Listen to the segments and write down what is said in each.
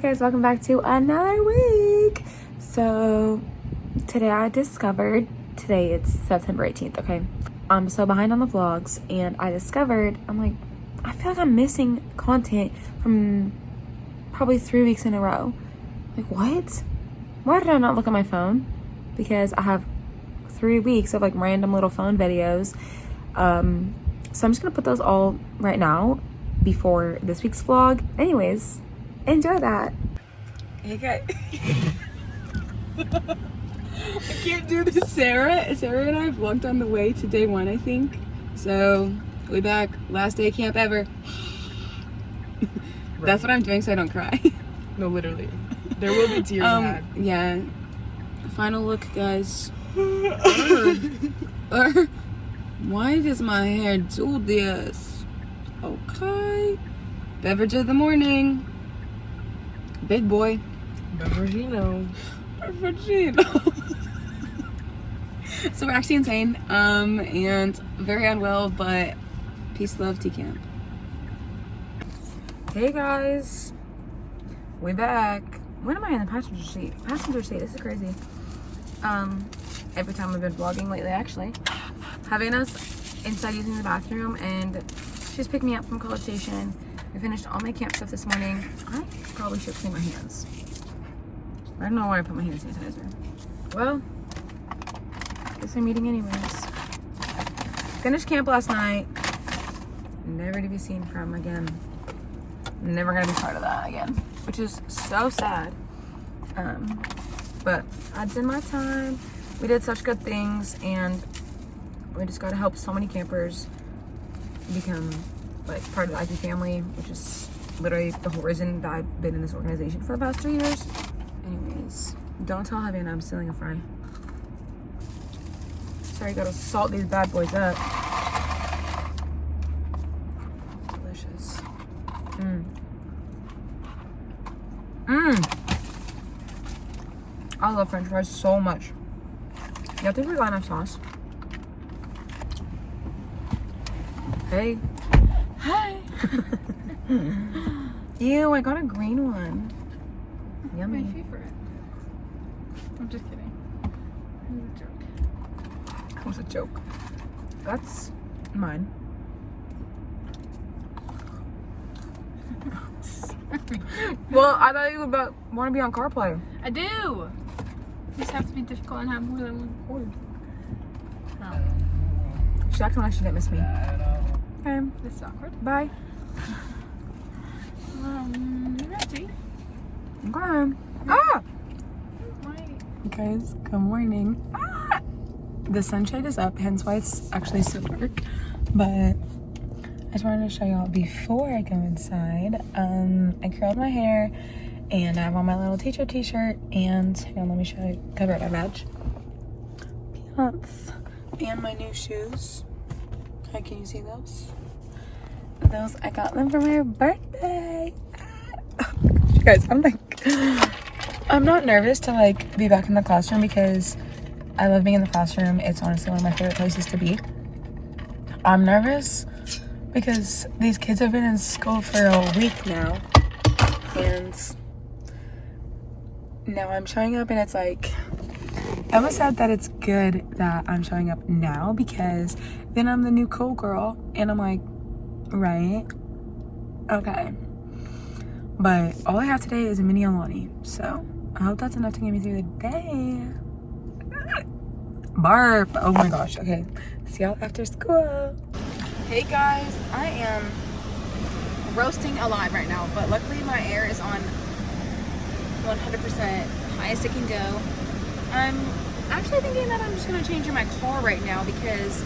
guys, welcome back to another week. So today it's September 18th, okay? I'm so behind on the vlogs, and I discovered, I feel like I'm missing content from probably 3 weeks in a row. Like, what? Why did I not look at my phone? Because I have 3 weeks of random little phone videos. So I'm just gonna put those all right now before this week's vlog. Anyways, enjoy that. Hey guys. I can't do this. Sarah and I vlogged on the way to day 1, I think. So we back, last day of camp ever. Right. That's what I'm doing so I don't cry. No, literally. There will be tears had. Yeah. Final look, guys. Why does my hair do this? Okay. Beverage of the morning. Big boy. Beveragino. So we're actually insane, and very unwell, but peace, love, T-Camp. Hey guys. We back. When am I in the passenger seat? This is crazy. Every time I've been vlogging lately, actually. Havana's inside using the bathroom, and she's picked me up from College Station. I finished all my camp stuff this morning. I probably should clean my hands. I don't know why I put my hand sanitizer. Well, guess I'm eating anyways. Finished camp last night. Never to be seen from again. Never gonna be part of that again, which is so sad. But I did my time. We did such good things, and we just got to help so many campers become part of the IP family, which is literally the whole reason that I've been in this organization for the past 3 years. Anyways, don't tell Havana I'm stealing a fry. Sorry, gotta salt these bad boys up. Delicious. I love French fries so much. Yeah, I think we got enough sauce. Hey. Hi. Ew, I got a green one. Yummy. My favorite. I'm just kidding. It was a joke. It was a joke. That's mine. Well, I thought you would want to be on CarPlay. I do! You just have to be difficult and have more than one cord. Oh. She acted like she didn't miss me. Okay. This is awkward. Bye. Ready? Okay. Ah! Why? Guys, good morning. Ah! The sunshade is up, hence why it's actually so dark. But I just wanted to show y'all before I go inside. I curled my hair, and I have on my little teacher t-shirt, and hang on, let me show you. Cover up my badge. Pants. And my new shoes. Okay, can you see those? Those, I got them for my birthday. Ah. You guys, I'm not nervous to be back in the classroom because I love being in the classroom. It's honestly one of my favorite places to be. I'm nervous because these kids have been in school for a week now, and now I'm showing up, and it's I almost said that it's good that I'm showing up now because then I'm the new cool girl, and I'm like, right, okay. But all I have today is a mini Alani, so I hope that's enough to get me through the day. Barf. Oh my gosh. Okay. See y'all after school. Hey guys, I am roasting alive right now, but luckily my air is on 100% highest it can go. I'm actually thinking that I'm just gonna change in my car right now because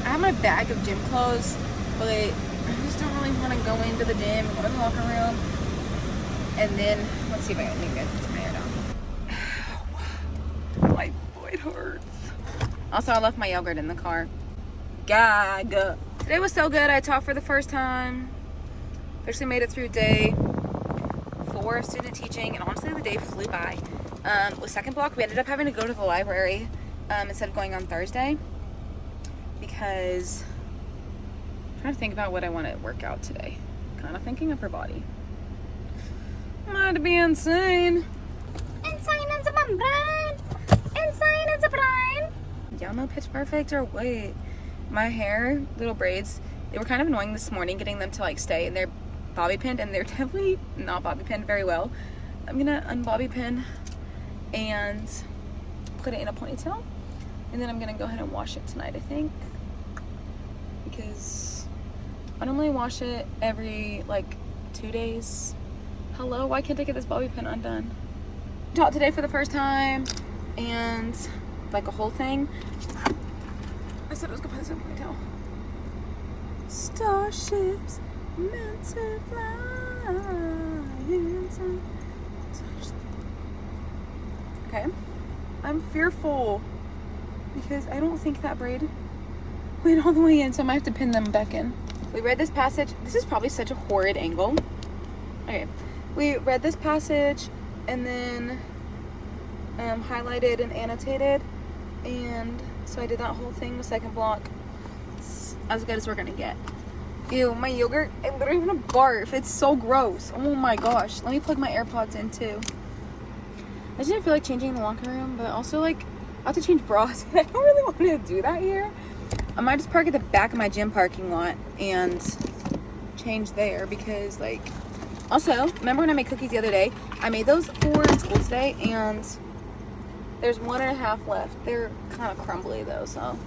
I have my bag of gym clothes, but I just don't really want to go into the gym or go to the locker room. And then, let's see if I can get my hair down. My void hurts. Also, I left my yogurt in the car. Gag. Today was so good. I taught for the first time. Actually made it through day 4 of student teaching, and honestly, the day flew by. With second block, we ended up having to go to the library instead of going on Thursday because I'm trying to think about what I want to work out today. Kind of thinking upper body. Might be insane. Insane is a brain. Insane is a brain. Y'all know Pitch Perfect or what? My hair, little braids, they were kind of annoying this morning getting them to like stay, and they're bobby pinned, and they're definitely not bobby pinned very well. I'm gonna unbobby pin and put it in a ponytail, and then I'm gonna go ahead and wash it tonight, I think, because I normally wash it every like 2 days. Hello, why can't I get this bobby pin undone? Taught today for the first time, and like a whole thing. I said I was gonna put this in a ponytail. Starships meant to fly into. Okay, I'm fearful because I don't think that braid went all the way in, so I might have to pin them back in. We read this passage. This is probably such a horrid angle. Okay, we read this passage and then highlighted and annotated, and so I did that whole thing the second block. It's as good as we're gonna get. Ew, my yogurt, I literally want to barf. It's so gross. Oh my gosh. Let me plug my AirPods in too. I just didn't feel like changing in the locker room, but also like I have to change bras. I don't really want to do that here. I might just park at the back of my gym parking lot and change there, because like, also, remember when I made cookies the other day? I made those 4 in school today, and there's 1.5 left. They're kind of crumbly though, so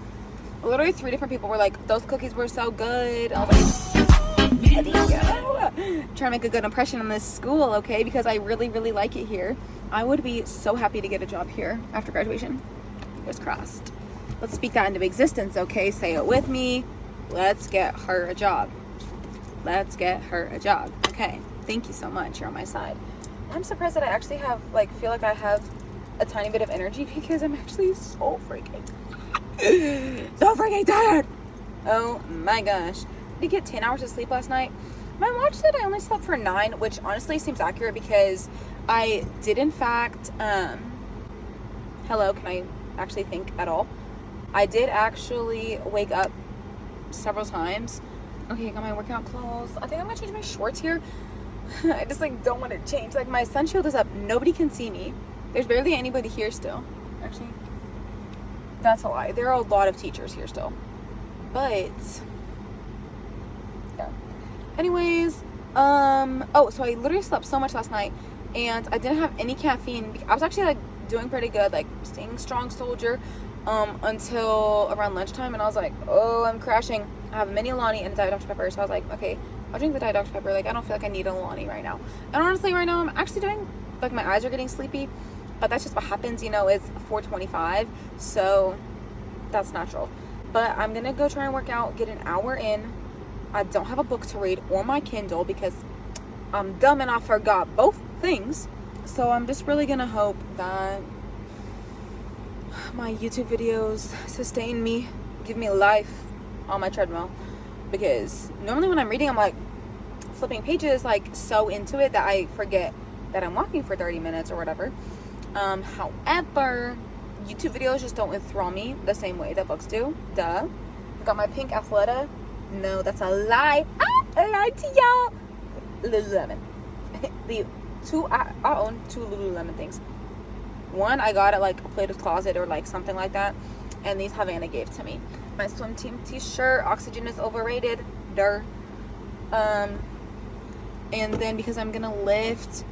literally 3 different people were like, those cookies were so good. I was like, there you go. Trying to make a good impression on this school, okay? Because I really, really like it here. I would be so happy to get a job here after graduation. Fingers crossed. Let's speak that into existence, okay? Say it with me. Let's get her a job. Let's get her a job. Okay. Thank you so much. You're on my side. I'm surprised that I actually have, like, feel like I have a tiny bit of energy, because I'm actually so freaking tired. Oh my gosh. I did get 10 hours of sleep last night. My watch said I only slept for 9, which honestly seems accurate, because I did in fact, hello, can I actually think at all? I did actually wake up several times. Okay, I got my workout clothes. I think I'm gonna change my shorts here. I just like don't want to change. Like, my sun shield is up. Nobody can see me. There's barely anybody here still. Actually, that's a lie. There are a lot of teachers here still. But yeah. Anyways, oh, so I literally slept so much last night, and I didn't have any caffeine. I was actually like doing pretty good, like staying strong soldier, until around lunchtime, and I was like, oh, I'm crashing. I have a mini Alani and a Diet Dr. Pepper, so I was like, okay, I'll drink the Diet Dr. Pepper. Like, I don't feel like I need a Alani right now. And honestly, right now I'm actually doing, like, my eyes are getting sleepy, but that's just what happens, you know. It's 4:25, so that's natural. But I'm gonna go try and work out, get an hour in. I don't have a book to read or my Kindle, because I'm dumb and I forgot both things. So I'm just really gonna hope that my YouTube videos sustain me, give me life on my treadmill, because normally when I'm reading, I'm like flipping pages, like so into it that I forget that I'm walking for 30 minutes or whatever. However, YouTube videos just don't enthrall me the same way that books do. Duh. I've got my pink Athleta. No, that's a lie. I lied to y'all. Lululemon. I own 2 Lululemon things. One I got at like a Plato's Closet or like something like that, and these Havana gave to me. My swim team t-shirt, oxygen is overrated. Durr. And then because I'm gonna lift,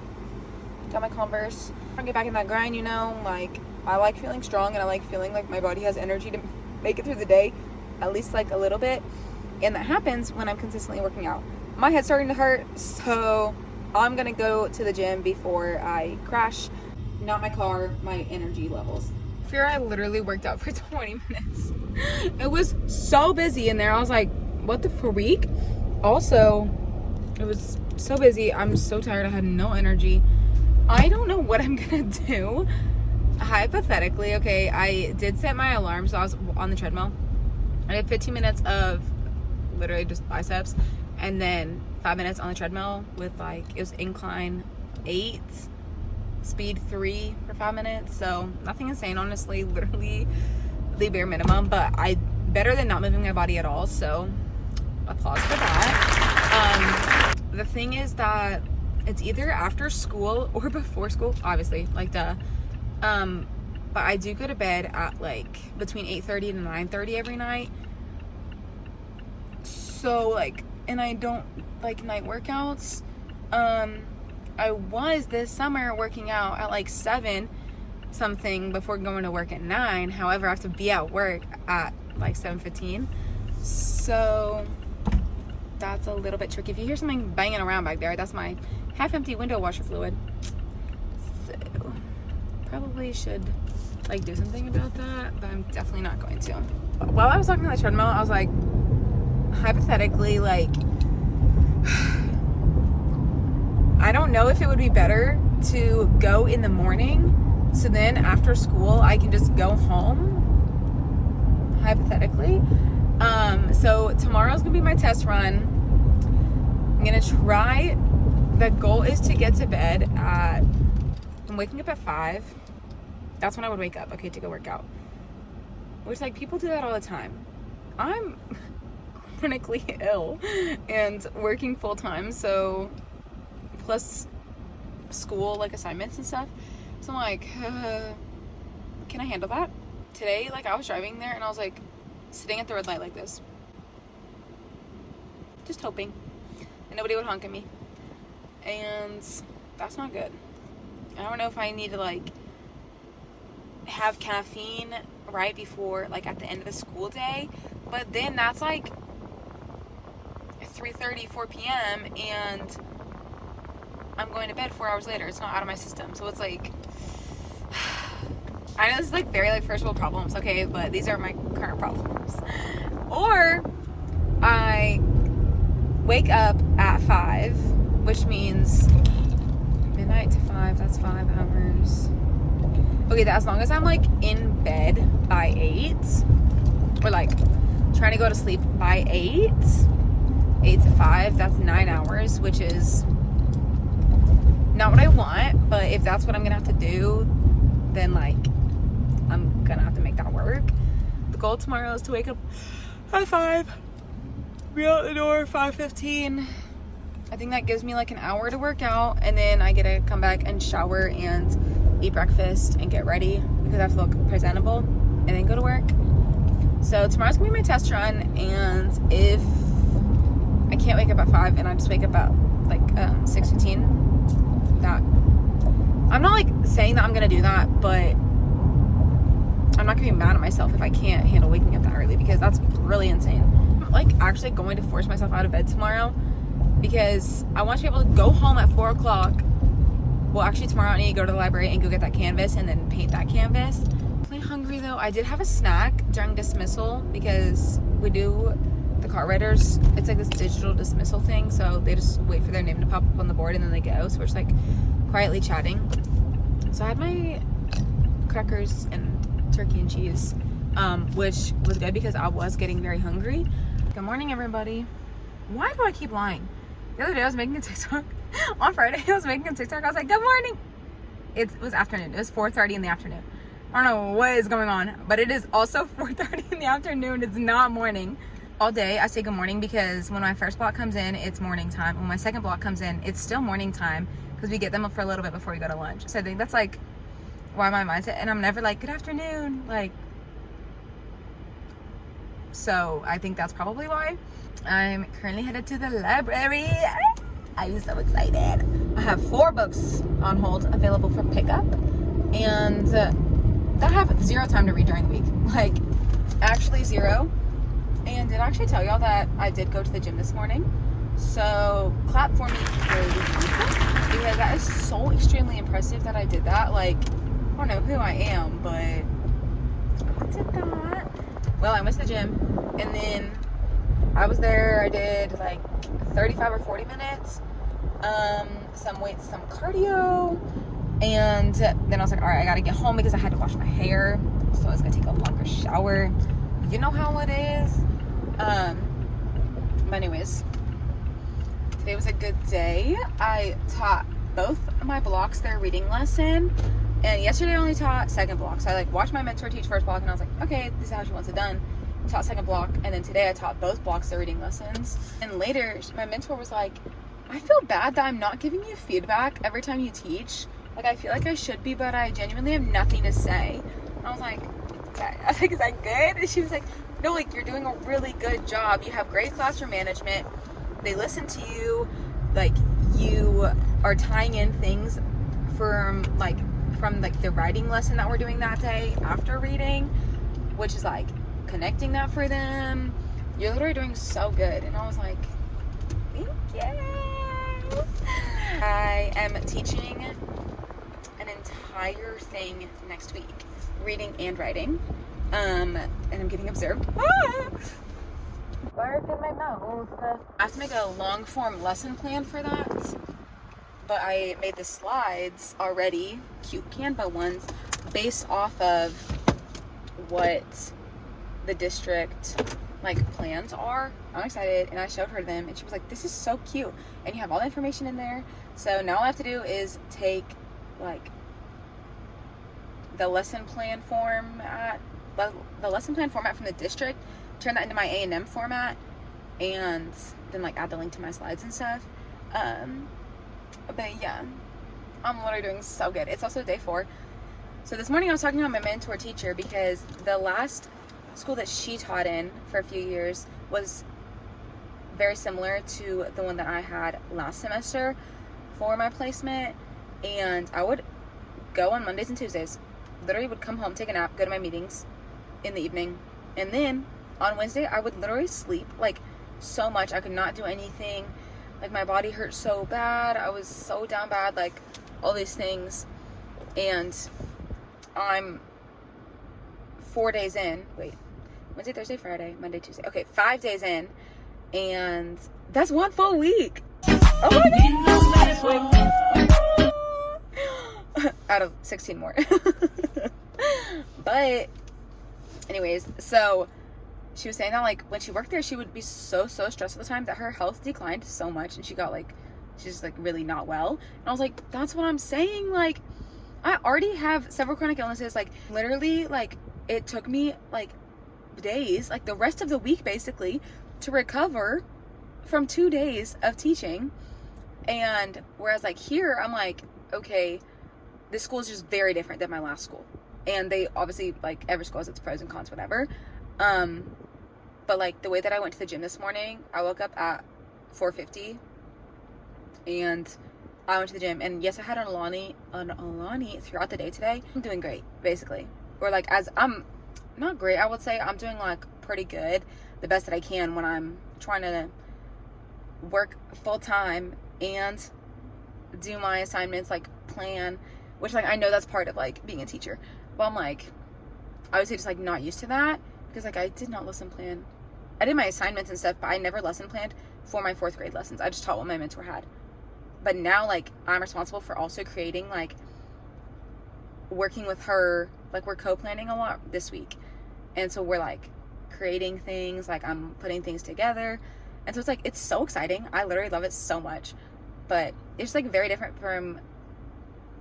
got my Converse. I'm gonna get back in that grind, you know. Like, I like feeling strong, and I like feeling like my body has energy to make it through the day, at least like a little bit. And that happens when I'm consistently working out. My head's starting to hurt, so I'm gonna go to the gym before I crash. Not my car, my energy levels. Fear, I literally worked out for 20 minutes. It was so busy in there. I was like, what the freak? Also, it was so busy. I'm so tired. I had no energy. I don't know what I'm gonna do. Hypothetically, okay, I did set my alarm, so I was on the treadmill. I did 15 minutes of literally just biceps, and then 5 minutes on the treadmill with like, it was incline 8, speed 3 for 5 minutes. So nothing insane, honestly, literally the bare minimum, but I better than not moving my body at all, so applause for that. The thing is that It's either after school or before school, obviously, like duh. But I do go to bed at like between 8:30 and 9:30 every night. So like, and I don't like night workouts. I was this summer working out at like 7 something before going to work at 9. However, I have to be at work at like 7:15. So that's a little bit tricky. If you hear something banging around back there, that's my half empty window washer fluid. So probably should like do something about that, but I'm definitely not going to. While I was talking on the treadmill, I was like, hypothetically, like, I don't know if it would be better to go in the morning, so then after school I can just go home, hypothetically. So tomorrow's gonna be my test run. I'm gonna try, the goal is to get to bed at, I'm waking up at 5. That's when I would wake up, okay, to go work out. Which, like, people do that all the time. I'm chronically ill and working full time, so plus school, like assignments and stuff. So I'm like, can I handle that? Today, like, I was driving there and I was like sitting at the red light like this, just hoping that nobody would honk at me, and that's not good. I don't know if I need to like have caffeine right before, like, at the end of the school day, but then that's like 3:30, 4 p.m. and I'm going to bed 4 hours later. It's not out of my system. So it's like, I know this is like very like first world problems, okay, but these are my current problems. Or I wake up at 5, which means midnight to 5, that's 5 hours. Okay, as long as I'm like in bed by 8, or like trying to go to sleep by 8 to 5, that's 9 hours, which is not what I want, but if that's what I'm gonna have to do, then like I'm gonna have to make that work. The goal tomorrow is to wake up at 5, be out the door 5:15. I think that gives me like an hour to work out, and then I get to come back and shower and eat breakfast and get ready because I have to look presentable, and then go to work. So tomorrow's gonna be my test run, and if I can't wake up at 5 and I just wake up at like 6:15, that I'm not like saying that I'm gonna do that, but I'm not gonna be mad at myself if I can't handle waking up that early, because that's really insane. I'm like actually going to force myself out of bed tomorrow because I want to be able to go home at 4 o'clock. Well, actually tomorrow I need to go to the library and go get that canvas and then paint that canvas. I'm really hungry though. I did have a snack during dismissal because we do the car riders, it's like this digital dismissal thing, so they just wait for their name to pop up on the board and then they go, so we're just like quietly chatting. So I had my crackers and turkey and cheese, which was good because I was getting very hungry. Good morning, everybody. Why do I keep lying? The other day I was making a TikTok on Friday. I was making a TikTok. I was like, good morning. It was afternoon. It was 4:30 in the afternoon. I don't know what is going on, but it is also 4:30 in the afternoon. It's not morning. All day I say good morning because when my first block comes in, it's morning time. When my second block comes in, it's still morning time because we get them up for a little bit before we go to lunch. So I think that's like why my mindset, and I'm never like good afternoon, like, so I think that's probably why. I'm currently headed to the library. I'm so excited. I have 4 books on hold available for pickup, and I have 0 time to read during the week, like actually 0. And did I actually tell y'all that I did go to the gym this morning? So clap for me, because that is so extremely impressive that I did that. Like, I don't know who I am, but I did that. Well, I went to the gym, and then I was there. I did like 35 or 40 minutes, some weights, some cardio, and then I was like, all right, I gotta get home because I had to wash my hair, so I was gonna take a longer shower. You know how it is. But anyways, today was a good day. I taught both my blocks their reading lesson, and yesterday I only taught second block. So I like watched my mentor teach first block, and I was like, okay, this is how she wants it done. Taught second block, and then today I taught both blocks their reading lessons. And later my mentor was like, I feel bad that I'm not giving you feedback every time you teach. Like, I feel like I should be, but I genuinely have nothing to say. And I was like, is that good? And she was like, no, like, you're doing a really good job. You have great classroom management. They listen to you. Like, you are tying in things from the writing lesson that we're doing that day after reading, which is like connecting that for them. You're literally doing so good. And I was like, thank you. I am teaching an entire thing next week, reading and writing, and I'm getting observed. Bark in my mouth. I have to make a long form lesson plan for that, but I made the slides already, cute Canva ones, based off of what the district like plans are. I'm excited, and I showed her them, and she was like, this is so cute, and you have all the information in there. So now all I have to do is take like the lesson plan format from the district, turn that into my A&M format, and then like add the link to my slides and stuff. But yeah, I'm literally doing so good. It's also day 4. So this morning I was talking to my mentor teacher because the last school that she taught in for a few years was very similar to the one that I had last semester for my placement. And I would go on Mondays and Tuesdays, literally would come home, take a nap, go to my meetings in the evening. And then on Wednesday, I would literally sleep like so much. I could not do anything. Like, my body hurt so bad. I was so down bad, like all these things. And I'm 4 days in. Wait, Wednesday, Thursday, Friday, Monday, Tuesday. Okay, 5 days in. And that's 1 full week. Oh my God. Out of 16 more. But anyways, so she was saying that like when she worked there, she would be so stressed all the time that her health declined so much, and she's just like really not well. And I was like, that's what I'm saying. Like, I already have several chronic illnesses. Like, literally, like, it took me like days, like the rest of the week basically, to recover from 2 days of teaching. And whereas like here, I'm like, okay, this school is just very different than my last school. And they obviously, like, every school has its pros and cons, whatever. But like the way that I went to the gym this morning, I woke up at 4:50 and I went to the gym, and yes, I had an Alani throughout the day today. I'm doing great, basically. Or like, as I'm not great, I would say I'm doing like pretty good, the best that I can when I'm trying to work full time and do my assignments, like plan, which like I know that's part of like being a teacher. But I'm like, I would say just like not used to that, because like I did not lesson plan. I did my assignments and stuff, but I never lesson planned for my 4th grade lessons. I just taught what my mentor had. But now, like, I'm responsible for also creating, like, working with her. Like, we're co-planning a lot this week. And so we're, like, creating things. Like, I'm putting things together. And so it's, like, it's so exciting. I literally love it so much. But it's, like, very different from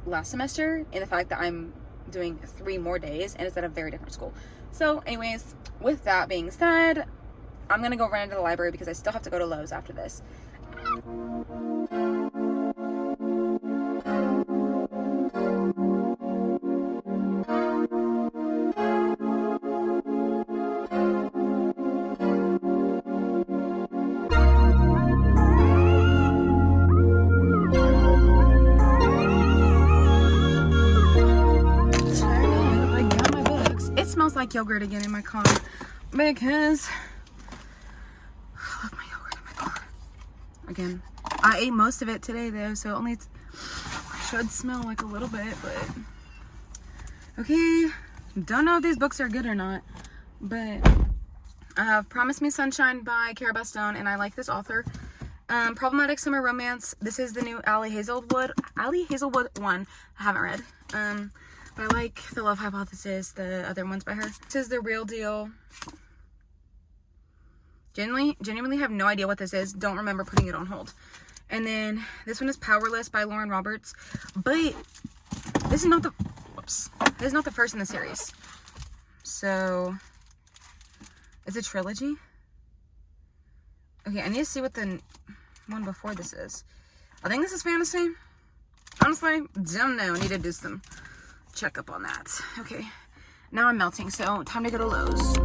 last semester in the fact that I'm doing 3 more days, and it's at a very different school. So, anyways, with that being said, I'm going to go run into the library because I still have to go to Lowe's after this. It smells like yogurt again in my car because I love my yogurt in my car. Again, I ate most of it today though, so it only should smell like a little bit, but okay. Don't know if these books are good or not, but I have Promise Me Sunshine by Cara Bastone, and I like this author. Problematic Summer Romance. This is the new Ali Hazelwood one. I haven't read. But I like The Love Hypothesis, the other ones by her. This is The Real Deal. Genuinely have no idea what this is. Don't remember putting it on hold. And then this one is Powerless by Lauren Roberts. But this is not the first in the series. So it's a trilogy. Okay, I need to see what the one before this is. I think this is fantasy. Honestly, don't know. Need to do some checkup on that. Okay, now I'm melting, so time to go to Lowe's.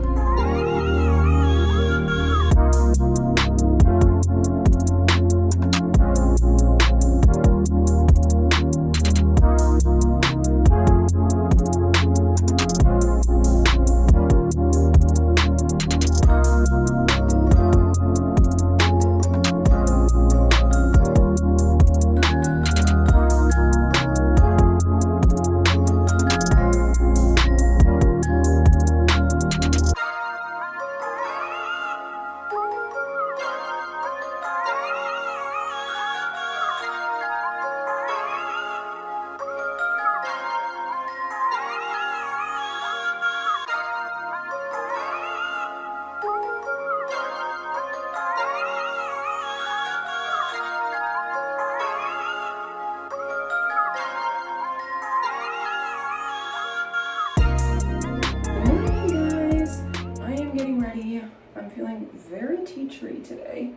I'm feeling very teachery today,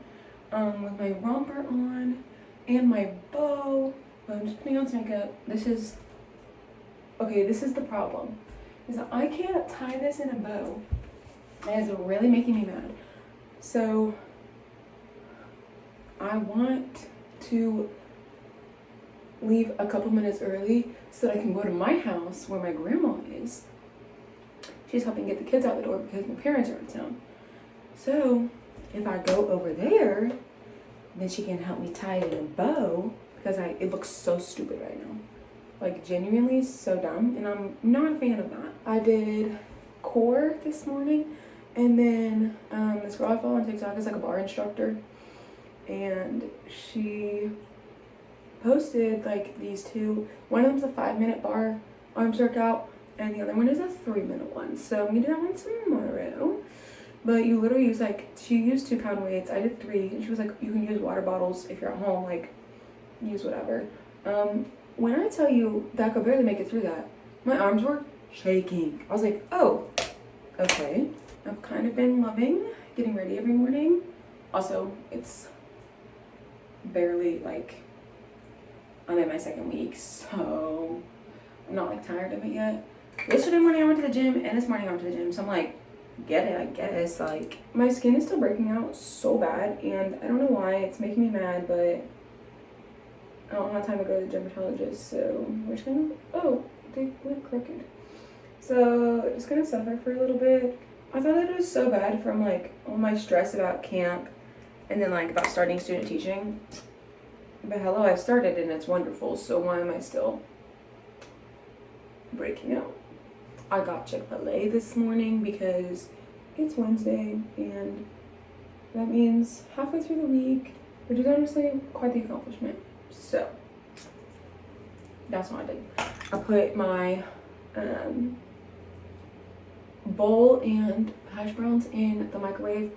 with my romper on and my bow. But I'm just putting on some makeup. This is the problem, is that I can't tie this in a bow. It is really making me mad. So I want to leave a couple minutes early so that I can go to my house where my grandma is. She's helping get the kids out the door because my parents are in town. So if I go over there, then she can help me tie it in a bow, because it looks so stupid right now. Like, genuinely so dumb, and I'm not a fan of that. I did core this morning, and then this girl I follow on TikTok is like a bar instructor, and she posted like these two. One of them's a 5-minute bar arms workout, and the other one is a 3-minute one. So I'm gonna do that one tomorrow. But you literally use she used 2-pound weights. I did 3, and she was like, you can use water bottles if you're at home, like use whatever. When I tell you that I could barely make it through that, my arms were shaking. I was like, oh, okay. I've kind of been loving getting ready every morning. Also, it's barely I'm in my 2nd week, so I'm not tired of it yet. Yesterday morning I went to the gym, and this morning I went to the gym, so I'm like, get it, I guess. My skin is still breaking out so bad, and I don't know why. It's making me mad, but I don't have time to go to the dermatologist, so we're just gonna, they went crooked. So just gonna suffer for a little bit. I thought that it was so bad from all my stress about camp and then about starting student teaching. But hello, I've started and it's wonderful, so why am I still breaking out? I got Chick-fil-A this morning because it's Wednesday, and that means halfway through the week, which is honestly quite the accomplishment. So that's what I did. I put my bowl and hash browns in the microwave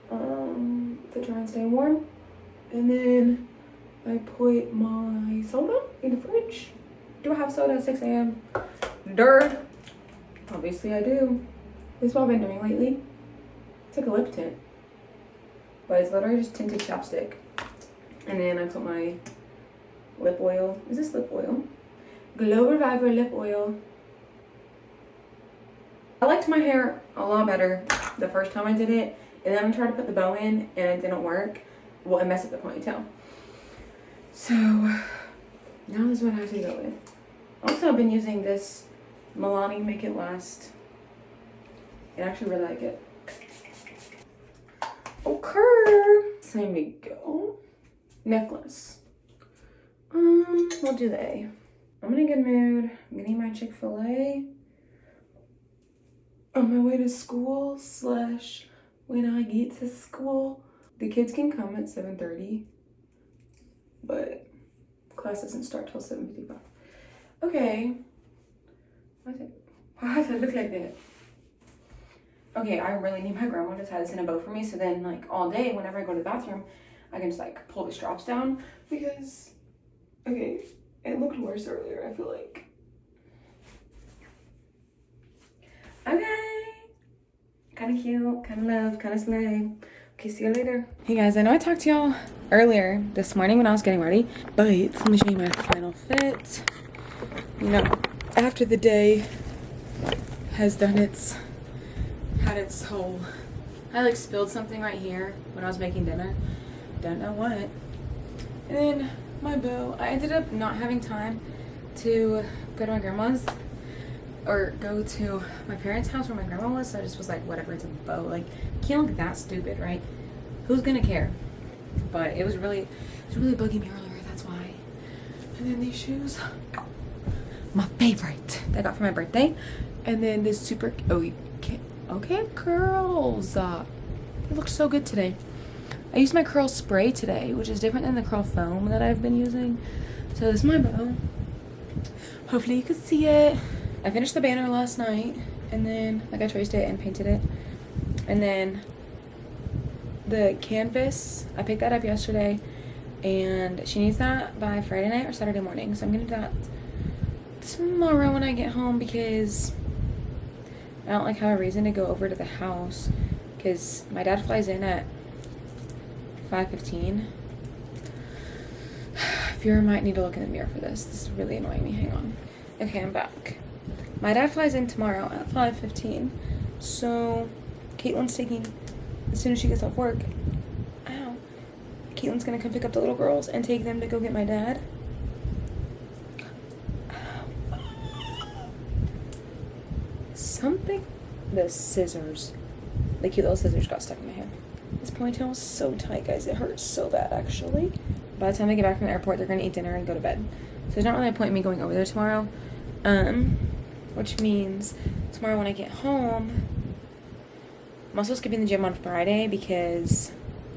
to try and stay warm, and then I put my soda in the fridge. Do I have soda at 6 a.m.? Durr. Obviously I do. This is what I've been doing lately. It's like a lip tint, but it's literally just tinted chapstick. And then I put my lip oil. Is this lip oil? Glow Reviver lip oil. I liked my hair a lot better the first time I did it, and then I tried to put the bow in and it didn't work. Well, it messed up the ponytail. So now this is what I have to go with. Also, I've been using this Milani Make It Last. I actually really like it. Okay, time to go. Necklace. What do they? I'm in a good mood. I'm gonna eat my Chick-fil-A on my way to school / when I get to school. The kids can come at 7:30, but class doesn't start till 7:55. Okay. Why does it look like that? Okay, I really need my grandma to tie this in a bow for me, so then all day whenever I go to the bathroom, I can just pull the straps down, because okay, it looked worse earlier, I feel like. Okay. Kind of cute, kind of love, kind of slay. Okay, see you later. Hey guys, I know I talked to y'all earlier this morning when I was getting ready, but let me show you my final fit. You know, after the day has had its whole, I like spilled something right here when I was making dinner. Don't know what. And then my boo, I ended up not having time to go to my grandma's or go to my parents' house where my grandma was, so I just was like, whatever, it's a bow. Like, can't look that stupid, right? Who's gonna care? But it was really bugging me earlier, that's why. And then these shoes, my favorite, that I got for my birthday. And then this super, oh, you can't, okay, curls. They look so good today. I used my curl spray today, which is different than the curl foam that I've been using. So this is my bow. Hopefully you can see it. I finished the banner last night, and then like I traced it and painted it. And then the canvas, I picked that up yesterday, and she needs that by Friday night or Saturday morning. So I'm gonna do that tomorrow when I get home, because I don't like have a reason to go over to the house because my dad flies in at 5:15. Viewer might need to look in the mirror for this. This is really annoying me. Hang on. Okay, I'm back. My dad flies in tomorrow at 5:15. So Caitlin's taking, as soon as she gets off work, ow, Caitlin's gonna come pick up the little girls and take them to go get my dad. Something, the scissors, the cute little scissors got stuck in my hair. This ponytail is so tight, guys. It hurts so bad, actually. By the time I get back from the airport, they're gonna eat dinner and go to bed. So there's not really a point in me going over there tomorrow. Which means tomorrow when I get home, I'm also skipping the gym on Friday because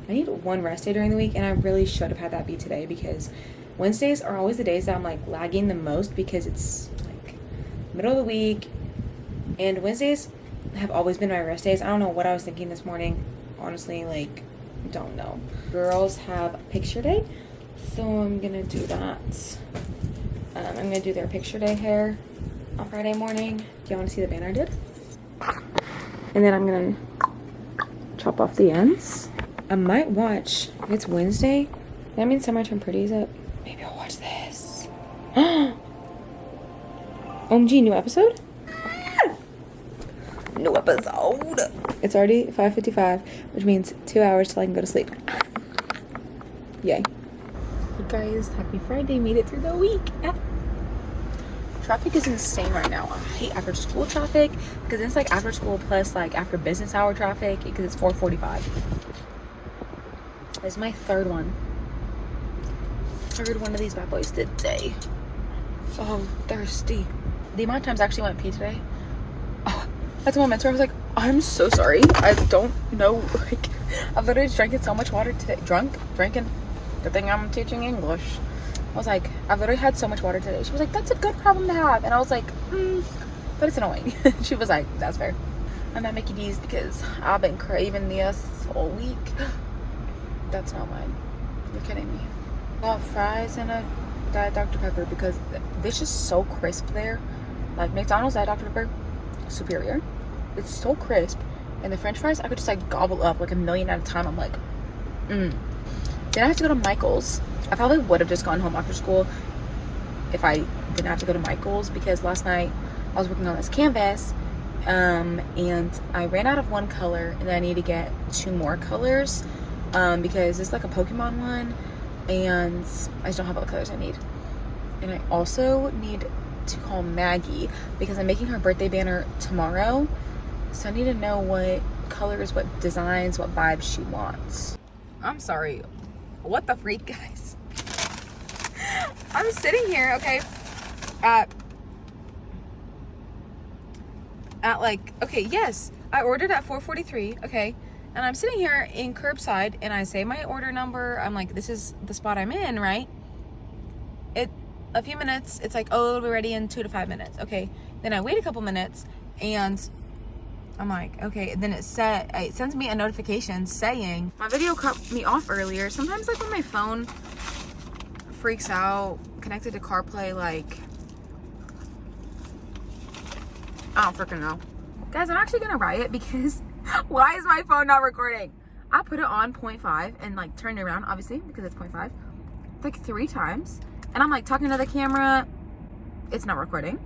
I need one rest day during the week, and I really should have had that be today, because Wednesdays are always the days that I'm like lagging the most because it's like middle of the week, and Wednesdays have always been my rest days. I don't know what I was thinking this morning. Honestly, like, don't know. Girls have picture day, so I'm gonna do that. I'm gonna do their picture day hair on Friday morning. Do you want to see the banner I did? And then I'm gonna chop off the ends. I might watch, if it's Wednesday, that means Summer Turned Pretty is up. Maybe I'll watch this. OMG, new episode? New episode. It's already 5:55, which means 2 hours till I can go to sleep. Yay. Hey guys, happy Friday. Made it through the week. Traffic is insane right now. I hate after school traffic because it's like after school plus like after business hour traffic because it's 4:45. This is my third one. Third one of these bad boys today. So I'm thirsty. The amount of times I actually went pee today. That's a moment where I was like, I'm so sorry. I don't know. Like, I've literally drank so much water today. Drinking. Good thing I'm teaching English. I was like, I've literally had so much water today. She was like, that's a good problem to have. And I was like, but it's annoying. She was like, that's fair. I'm at Mickey D's because I've been craving this all week. That's not mine. You're kidding me. I got fries and a Diet Dr. Pepper because this is so crisp there. Like McDonald's Diet Dr. Pepper, superior. It's so crisp. And the french fries, I could just like gobble up like a million at a time. I'm like, Then I have to go to Michael's. I probably would have just gone home after school if I didn't have to go to Michael's, because last night I was working on this canvas and I ran out of one color and then I need to get 2 more colors because it's like a Pokemon one and I just don't have all the colors I need. And I also need to call Maggie because I'm making her birthday banner tomorrow, so I need to know what colors, what designs, what vibes she wants. I'm sorry, what the freak, guys? I'm sitting here, okay, at like, okay, yes, I ordered at 4:43, okay, and I'm sitting here in curbside and I say my order number. I'm like, this is the spot I'm in, right? A few minutes, it's like, oh, it'll be ready in 2 to 5 minutes. Okay, then I wait a couple minutes and I'm like, okay, then it sends me a notification saying my video cut me off earlier. Sometimes like when my phone freaks out connected to CarPlay, like, I don't freaking know. Guys, I'm actually gonna riot because why is my phone not recording? I put it on 0.5 and like turned it around, obviously, because it's 0.5, like 3 times. And I'm like talking to the camera, it's not recording.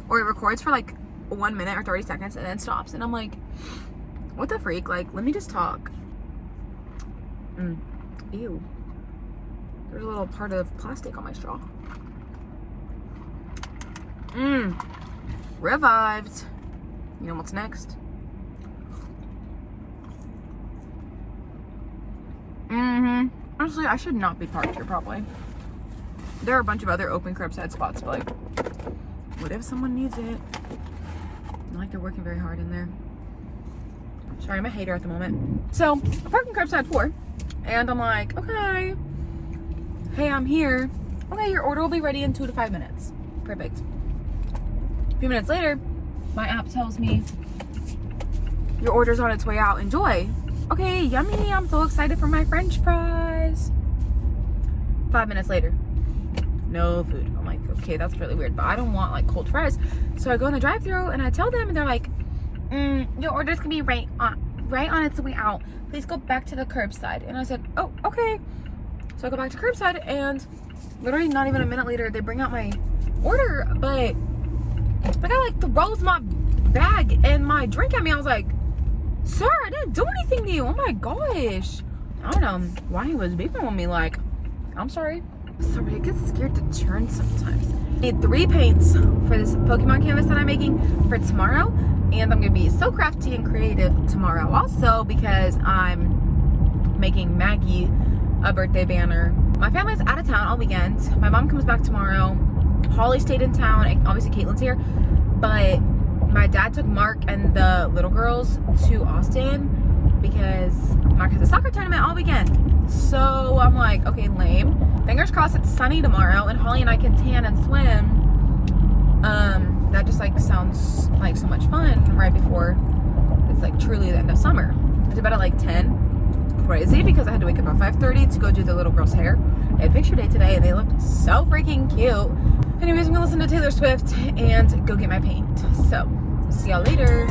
Or it records for like 1 minute or 30 seconds and then stops. And I'm like, what the freak? Like, let me just talk. Ew. There's a little part of plastic on my straw. Revived. You know what's next? Honestly, I should not be parked here probably. There are a bunch of other open curbside spots, but like, what if someone needs it? Not like they're working very hard in there. Sorry, I'm a hater at the moment. So, I'm parking curbside 4, and I'm like, okay, hey, I'm here. Okay, your order will be ready in 2 to 5 minutes. Perfect. A few minutes later, my app tells me your order's on its way out. Enjoy. Okay, yummy. I'm so excited for my French fries. 5 minutes later, no food. I'm like, okay, that's really weird, but I don't want like cold fries. So I go in the drive-thru and I tell them, and they're like, your order's gonna be right on its way out. Please go back to the curbside. And I said, oh, okay. So I go back to curbside, and literally not even a minute later, they bring out my order, but the guy like throws my bag and my drink at me. I was like, sir, I didn't do anything to you. Oh my gosh. I don't know why he was beeping on me. Like, I'm sorry. Sorry, I get scared to turn sometimes. I need 3 paints for this Pokemon canvas that I'm making for tomorrow. And I'm gonna be so crafty and creative tomorrow also, because I'm making Maggie a birthday banner. My family's out of town all weekend. My mom comes back tomorrow. Holly stayed in town, and obviously Caitlin's here. But my dad took Mark and the little girls to Austin because Mark has a soccer tournament all weekend. So I'm like, okay, lame. Fingers crossed it's sunny tomorrow and Holly and I can tan and swim. That just like sounds like so much fun right before it's like truly the end of summer. I went to bed at like 10. Crazy, because I had to wake up at 5:30 to go do the little girl's hair. I had picture day today and they looked so freaking cute. Anyways, I'm gonna listen to Taylor Swift and go get my paint. So, see y'all later.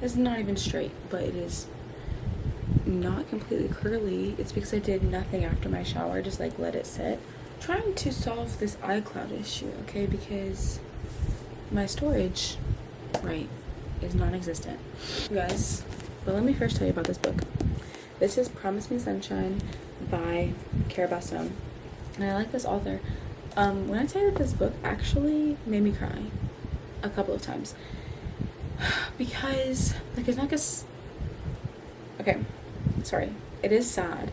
It's not even straight, but it is not completely curly. It's because I did nothing after my shower, just like let it sit. Trying to solve this iCloud issue, okay, because my storage, right, is non-existent. You guys, but let me first tell you about this book. This is Promise Me Sunshine by Cara Bastone, and I like this author. When I tell you that this book actually made me cry a couple of times, because like it's not just okay, sorry, it is sad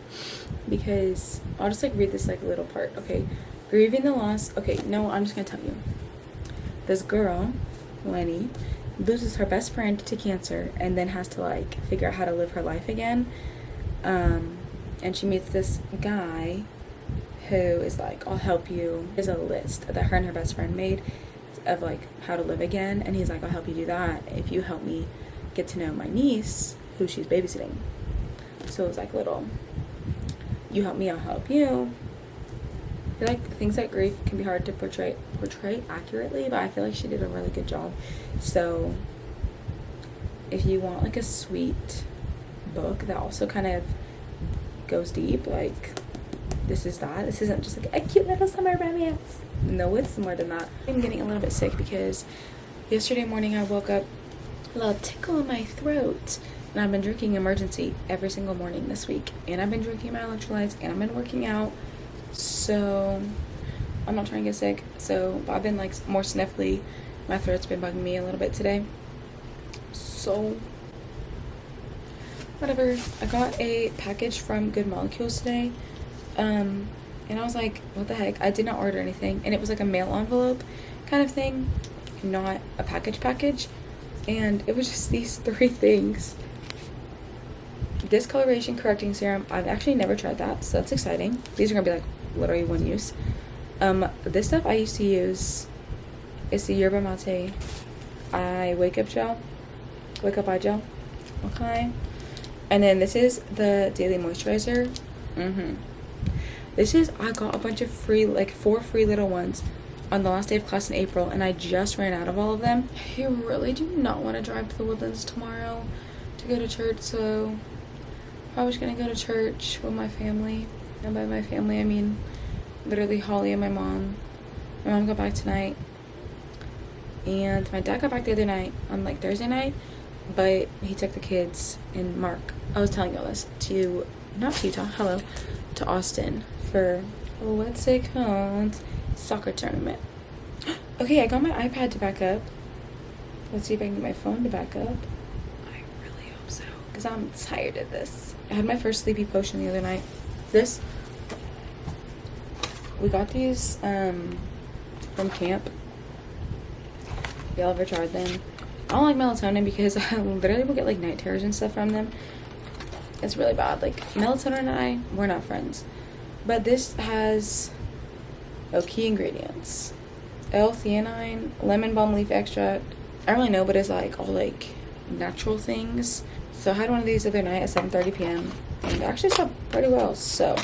because I'll just like read this like little part. Okay, grieving the loss. Okay, no, I'm just gonna tell you. This girl, Lenny, loses her best friend to cancer and then has to like figure out how to live her life again. And she meets this guy who is like, I'll help you. There's a list that her and her best friend made of like how to live again, and he's like, I'll help you do that if you help me get to know my niece who she's babysitting. So it was like little, you help me, I'll help you. I feel like things like grief can be hard to portray accurately, but I feel like she did a really good job. So if you want like a sweet book that also kind of goes deep, like this is that. This isn't just like a cute little summer romance. No, it's more than that. I'm getting a little bit sick because yesterday morning I woke up a little tickle in my throat, and I've been drinking Emergency every single morning this week, and I've been drinking my electrolytes, and I've been working out. So I'm not trying to get sick. So I've been like more sniffly. My throat's been bugging me a little bit today. So whatever. I got a package from Good Molecules today. And I was like, what the heck? I did not order anything. And it was like a mail envelope kind of thing, not a package. And it was just these 3 things. Discoloration correcting serum. I've actually never tried that, so that's exciting. These are gonna be like literally one use. This stuff I used to use is the Yerba Mate wake up eye gel. Okay. And then this is the daily moisturizer. This is, I got a bunch of free, like 4 free little ones on the last day of class in April, and I just ran out of all of them. I really do not want to drive to the Woodlands tomorrow to go to church, so I was gonna go to church with my family. And by my family, I mean literally Holly and my mom. My mom got back tonight, and my dad got back the other night on like Thursday night, but he took the kids and Mark, I was telling y'all this, to, not to Utah, hello, to Austin for, what's it called? Soccer tournament. Okay, I got my iPad to back up. Let's see if I can get my phone to back up. I really hope so, because I'm tired of this. I had my first sleepy potion the other night. This, we got these from camp. Y'all ever tried them? I don't like melatonin because I literally will get like night terrors and stuff from them. It's really bad. Like melatonin and I, we're not friends. But this has key ingredients: L-theanine, lemon balm leaf extract. I don't really know, but it's like all like natural things. So I had one of these the other night at 7:30 p.m. and it actually slept pretty well. So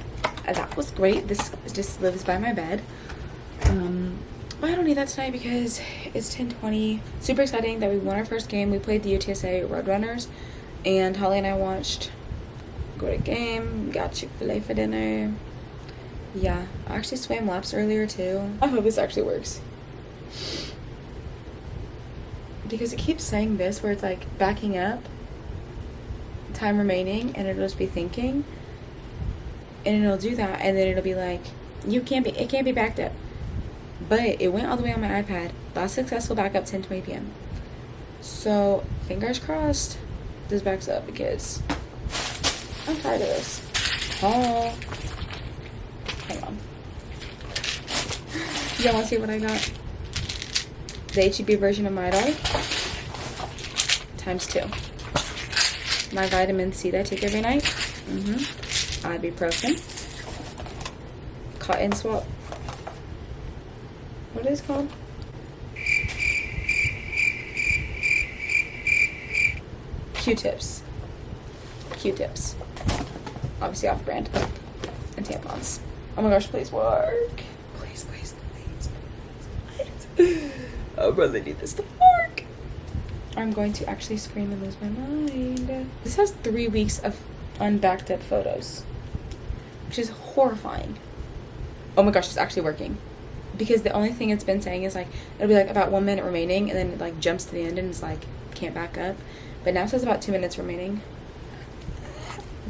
that was great. This just lives by my bed. But I don't need that tonight because it's 10:20. Super exciting that we won our first game. We played the UTSA Roadrunners, and Holly and I watched great game. Got Chick-fil-A for dinner. Yeah, I actually swam laps earlier too. I hope this actually works, because it keeps saying this where it's like backing up, time remaining, and it'll just be thinking, and it'll do that, and then it'll be like, it can't be backed up. But it went all the way on my iPad. Last successful backup 10:20 p.m. So fingers crossed this backs up, because I'm tired of this. Oh, hang on. Y'all want to see what I got? The HEB version of Midol ×2. My vitamin C that I take every night. Ibuprofen. Cotton swab. What is it called? Q-tips. Obviously off brand. And tampons. Oh my gosh, please work. Please. I really need this to work. I'm going to actually scream and lose my mind. This has 3 weeks of unbacked up photos, which is horrifying. Oh my gosh, it's actually working. Because the only thing it's been saying is like, it'll be like about 1 minute remaining, and then it like jumps to the end and it's like, can't back up. But now it says about 2 minutes remaining.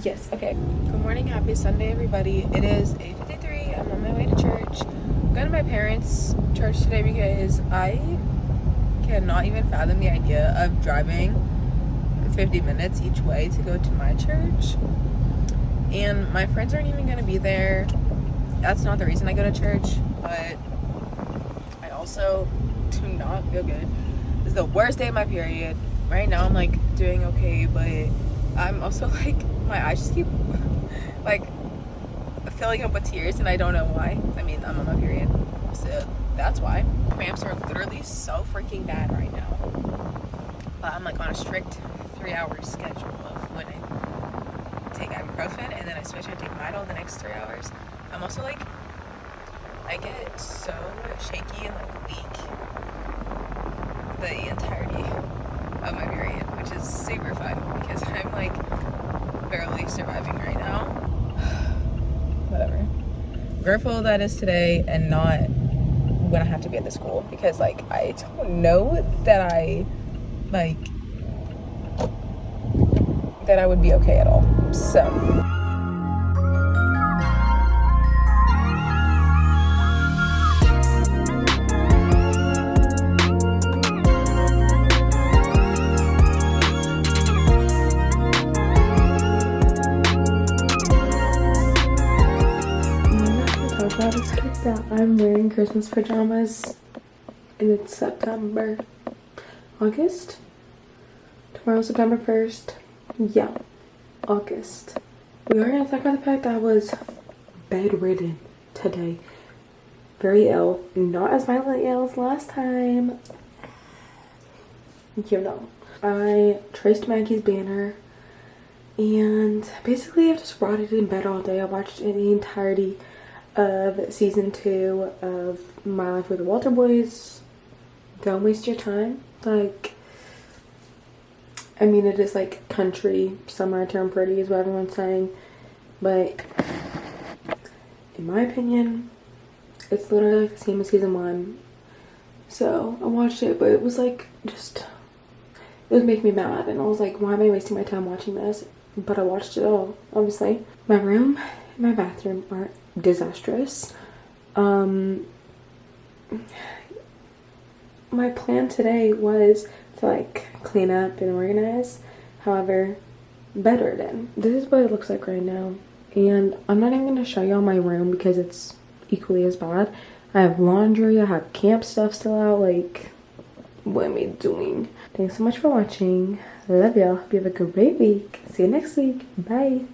Yes, okay. Good morning, happy Sunday, everybody. It is 8:53. I'm on my way to church. I'm going to my parents' church today because I cannot even fathom the idea of driving 50 minutes each way to go to my church. And my friends aren't even going to be there. That's not the reason I go to church, but I also do not feel good. This is the worst day of my period. Right now I'm like doing okay, but I'm also like, my eyes just keep like filling up with tears, and I don't know why. I mean, I'm on my period, so that's why. Cramps are literally so freaking bad right now. But I'm like on a strict 3-hour schedule of when I take ibuprofen, and then I switch and take Midol the next 3 hours. I'm also like, I get so shaky and like weak the entirety of my period, which is super fun because I'm like barely surviving right now. Whatever. Grateful that is today and not when I have to be at the school, because like I don't know that I would be okay at all. So I'm wearing Christmas pajamas and it's September, August? Tomorrow's September 1st. Yeah, August. We are going to talk about the fact that I was bedridden today. Very ill. Not as violently ill as last time. You know. I traced Maggie's banner and basically I just rotted in bed all day. I watched the entirety of season 2 of My Life with the Walter Boys. Don't waste your time. Like, I mean, it is like country summer term pretty is what everyone's saying, but in my opinion it's literally like the same as season 1. So I watched it, but it was like just, it was making me mad and I was like, why am I wasting my time watching this? But I watched it all, obviously. My room and my bathroom are disastrous. My plan today was to like clean up and organize. However, bedridden. This is what it looks like right now. And I'm not even going to show y'all my room because it's equally as bad. I have laundry, I have camp stuff still out. Like, what am I doing? Thanks so much for watching. I love y'all. Hope you have a great week. See you next week. Bye.